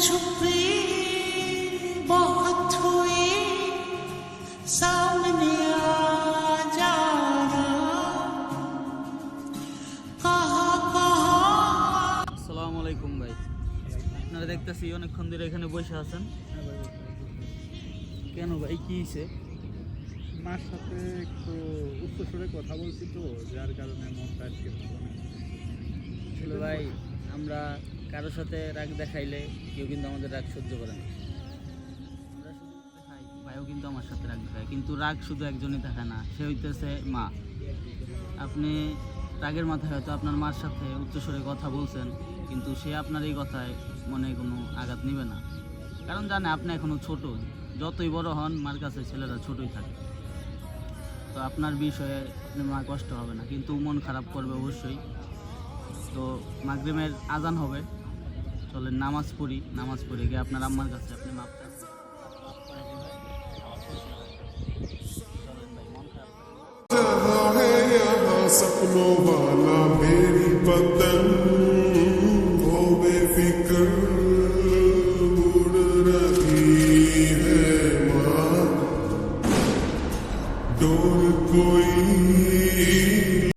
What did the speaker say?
छुपी बहुत हुई सामने आ जाना कहाँ कहाँ। আসসালামু আলাইকুম ভাই, আপনারা দেখতেছি অনেকক্ষণ ধরে এখানে বসে আছেন কেন ভাই? কি হয়েছে? মার সাথে একটু উচ্চস্বরে কথা বলছি তো, যার কারণে মনটা আজকে ভালো নেই। আসলে ভাই, আমরা কারোর সাথে রাগ দেখাইলে কেউ কিন্তু আমাদের রাগ সহ্য করে না। আমরা শুধু দেখাই, ভাইও কিন্তু আমার সাথে রাগ দেখায়, কিন্তু রাগ শুধু একজনই থাকে না, সে হইতেছে মা। আপনি রাগের মাথায় হয়তো আপনার মার সাথে উচ্চস্বরে কথা বলছেন, কিন্তু সে আপনার এই কথায় মনে কোনো আঘাত নেবে না, কারণ জানে আপনি এখনও ছোট। যতই বড় হন, মার কাছে ছেলেরা ছোটই থাকে। তো আপনার বিষয়ে আপনি মা কষ্ট হবে না, কিন্তু মন খারাপ করবে অবশ্যই। তো মাগরিবের আজান হবে, চলেন নামাজ পড়ি। নামাজ পড়ে গিয়ে আপনার আম্মার কাছে আপনি মাপ চান। जहाँ है यहाँ सपनों वाला मेरी पतंग वो बेफिक्र उड़ रही है माँ, डोर कोई